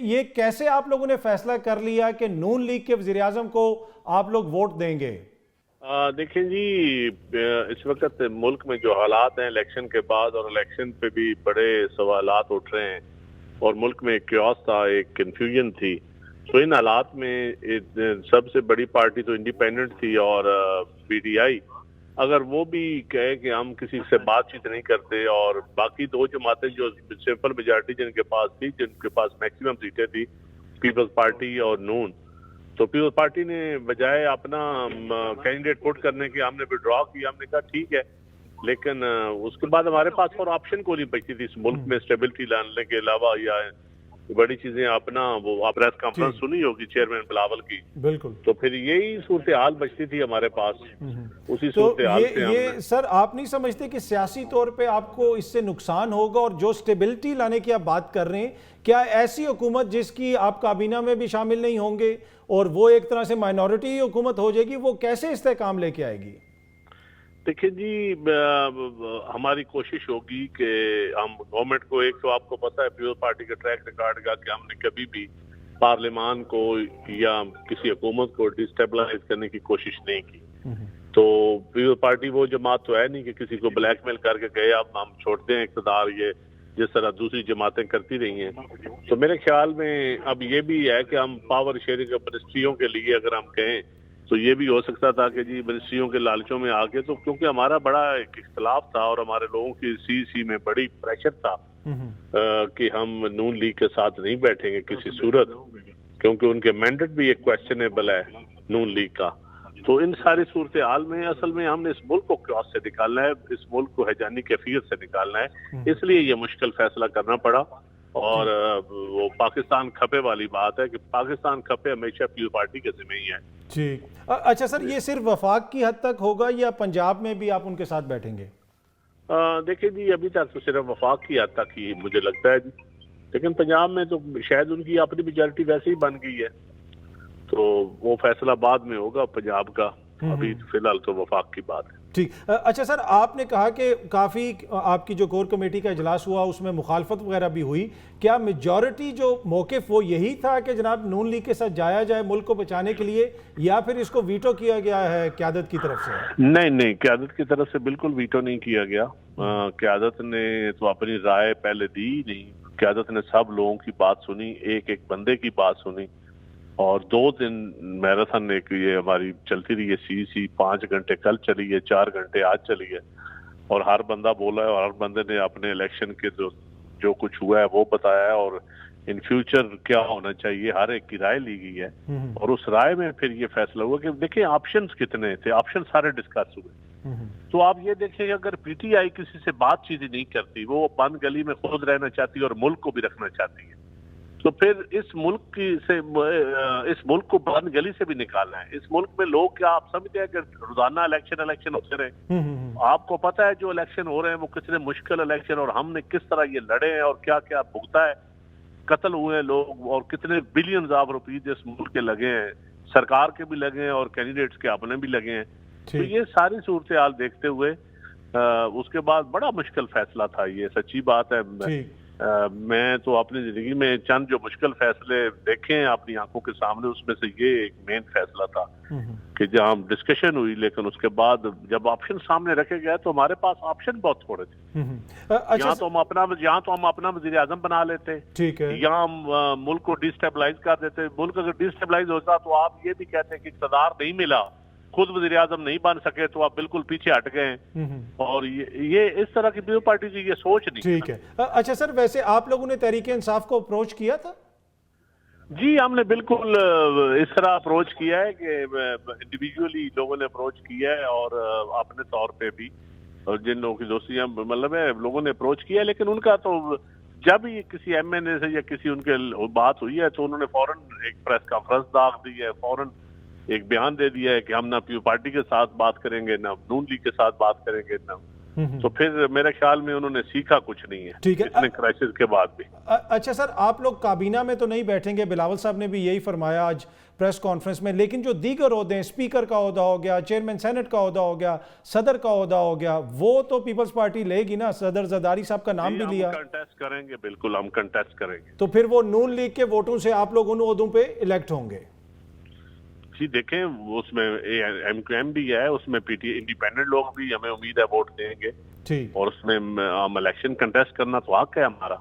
ये कैसे आप लोगों ने फैसला कर लिया कि नून लीग के वज़ीर-ए-आज़म को आप लोग वोट देंगे? देखें जी, इस वक्त मुल्क में जो हालात हैं इलेक्शन के बाद, और इलेक्शन पे भी बड़े सवालात उठ रहे हैं, और मुल्क में एक क्योस था, एक कंफ्यूजन थी। तो इन हालात में सबसे बड़ी पार्टी तो इंडिपेंडेंट थी, और पीटीआई अगर वो भी कहे कि हम किसी से बातचीत नहीं करते, और बाकी दो जमातें जो सिंपल मेजॉरिटी जिनके पास थी, जिनके पास मैक्सिमम सीटें थी, पीपल्स पार्टी और नून, तो पीपल्स पार्टी ने बजाय अपना कैंडिडेट पुट करने के हमने विड्रॉ किया। हमने कहा ठीक है, लेकिन उसके बाद हमारे पास और ऑप्शन को नहीं बची थी इस मुल्क में स्टेबिलिटी लाने के अलावा, या बड़ी चीजें अपना वो प्रेस कॉन्फ्रेंस सुनी होगी चेयरमैन बिलावल की, बिल्कुल। तो फिर यही सूरत हाल बचती थी हमारे पास। उसी तो सूरत हाल से ये सर आप नहीं समझते कि सियासी तौर पे आपको इससे नुकसान होगा? और जो स्टेबिलिटी लाने की आप बात कर रहे हैं, क्या ऐसी हुकूमत जिसकी आप काबीना में भी शामिल नहीं होंगे और वो एक तरह से माइनॉरिटी हुकूमत हो जाएगी, वो कैसे इस्तेहकाम लेके आएगी? देखिए जी, हमारी कोशिश होगी कि हम गवर्नमेंट को, एक तो आपको पता है पीपल्स पार्टी का ट्रैक रिकॉर्ड का कि हमने कभी भी पार्लियामान को या किसी हुकूमत को डिस्टेबलाइज करने की कोशिश नहीं की। तो पीपल्स पार्टी वो जमात तो है नहीं कि किसी को ब्लैकमेल करके गए अब हम छोड़ते हैं इक़्तिदार, ये जिस तरह दूसरी जमातें करती रही हैं। तो मेरे ख्याल में अब ये भी है कि हम पावर शेयरिंग मिनिस्ट्रियों के लिए अगर हम कहें तो ये भी हो सकता था कि जी मिनिस्ट्रियों के लालचों में आके, तो क्योंकि हमारा बड़ा एक इख्तलाफ था और हमारे लोगों की सी में बड़ी प्रेशर था कि हम नून लीग के साथ नहीं बैठेंगे किसी सूरत, क्योंकि उनके मैंडेट भी एक क्वेश्चनेबल है नून लीग का। तो इन सारी सूरत हाल में असल में हमने इस मुल्क को क्योस से निकालना है, इस मुल्क को हैजानी कैफियत से निकालना है, इसलिए ये मुश्किल फैसला करना पड़ा। और वो पाकिस्तान खपे वाली बात है कि पाकिस्तान खपे हमेशा पीपल्स पार्टी के जिम्मे ही है जी। अच्छा सर, ये सिर्फ वफाक की हद तक होगा या पंजाब में भी आप उनके साथ बैठेंगे? देखिए जी, अभी तक तो सिर्फ वफाक की हद तक ही मुझे लगता है जी, लेकिन पंजाब में तो शायद उनकी अपनी मेजॉरिटी वैसे ही बन गई है, तो वो फैसला बाद में होगा पंजाब का। अभी फिलहाल तो वफाक की बात है। ठीक। अच्छा सर, आपने कहा कि काफ़ी आपकी जो कोर कमेटी का इजलास हुआ उसमें मुखालफत वगैरह भी हुई, क्या मेजॉरिटी जो मौक़िफ़ वो यही था कि जनाब नून लीग के साथ जाया जाए मुल्क को बचाने के लिए, या फिर इसको वीटो किया गया है क़यादत की तरफ से? नहीं, क़यादत की तरफ से बिल्कुल वीटो नहीं किया गया। क़यादत ने तो अपनी राय पहले दी ही नहीं। क़यादत ने सब लोगों की बात सुनी, एक एक बंदे की बात सुनी, और 2 दिन मैराथन एक ये हमारी चलती रही है। सी 5 घंटे कल चली है, 4 घंटे आज चली है, और हर बंदा बोला है और हर बंदे ने अपने इलेक्शन के जो कुछ हुआ है वो बताया है, और इन फ्यूचर क्या होना चाहिए हर एक की राय ली गई है। और उस राय में फिर ये फैसला हुआ कि देखिए ऑप्शंस कितने थे, ऑप्शन सारे डिस्कस हुए। तो आप ये देखिए, अगर पीटीआई किसी से बातचीत ही नहीं करती, वो बंद गली में खुद रहना चाहती है और मुल्क को भी रखना चाहती है, तो फिर इस मुल्क को बंद गली से भी निकालना है। इस मुल्क में लोग, क्या आप समझते हैं कि रोजाना इलेक्शन होते रहे? आपको पता है जो इलेक्शन हो रहे हैं वो कितने मुश्किल इलेक्शन, और हमने किस तरह ये लड़े हैं और क्या क्या भुगता है, कत्ल हुए हैं लोग, और कितने बिलियंस ऑफ रुपीज इस मुल्क के लगे हैं, सरकार के भी लगे हैं और कैंडिडेट्स के अपने भी लगे हैं। तो ये सारी सूरत हाल देखते हुए उसके बाद बड़ा मुश्किल फैसला था ये, सच्ची बात है। मैं तो अपनी जिंदगी में चंद जो मुश्किल फैसले देखे हैं अपनी आंखों के सामने, उसमें से ये एक मेन फैसला था कि जहाँ डिस्कशन हुई, लेकिन उसके बाद जब ऑप्शन सामने रखे गए तो हमारे पास ऑप्शन बहुत थोड़े थे। यहाँ तो हम अपना वज़ीर आज़म बना लेते, ठीक है, यहाँ हम मुल्क को डिस्टेबलाइज कर देते। मुल्क अगर डिस्टेबलाइज होता तो आप ये भी कहते कि इक़्तिदार नहीं मिला, खुद वज़ीर आज़म नहीं बन सके, तो आप बिल्कुल पीछे हट गए। और ये इस तरह की पीपल्स पार्टी की ये सोच नहीं। ठीक है। अच्छा सर, वैसे आप लोगों ने तहरीक इंसाफ को अप्रोच किया था? जी, हमने बिल्कुल इस तरह अप्रोच किया है कि इंडिविजुअली लोगों ने अप्रोच किया है, और अपने तौर पे भी, और जिन लोगों की दोस्तियां मतलब है लोगों ने अप्रोच किया है, लेकिन उनका तो जब ही किसी एमएनए से या किसी उनके बात हुई है तो उन्होंने फौरन एक प्रेस कॉन्फ्रेंस दाग दी है, फौरन एक बयान दे दिया है कि हम ना पीपल्स पार्टी के साथ बात करेंगे, ना नून लीग के साथ बात करेंगे, ना तो फिर मेरे ख्याल में उन्होंने सीखा कुछ नहीं है, ठीक है। इतने क्राइसिस के बाद भी। अच्छा सर, आप लोग काबीना में तो नहीं बैठेंगे, बिलावल साहब ने भी यही फरमाया आज प्रेस कॉन्फ्रेंस में, लेकिन जो दीगर ओहदे हैं, स्पीकर का ओहदा हो गया, चेयरमैन सेनेट का ओहदा हो गया, सदर का ओहदा हो गया, वो तो पीपल्स पार्टी लेगी ना। सदर जरदारी साहब का नाम भी लिया। हम कंटेस्ट करेंगे, बिल्कुल हम कंटेस्ट करेंगे। तो फिर वो नून लीग के वोटों से आप लोग उन ओहदों पे इलेक्ट होंगे? जी देखें, उसमें एमक्यूएम भी है, उसमें पीटी इंडिपेंडेंट लोग भी, हमें उम्मीद है वोट देंगे, ठीक। और उसमें हम इलेक्शन कंटेस्ट करना तो हक है हमारा।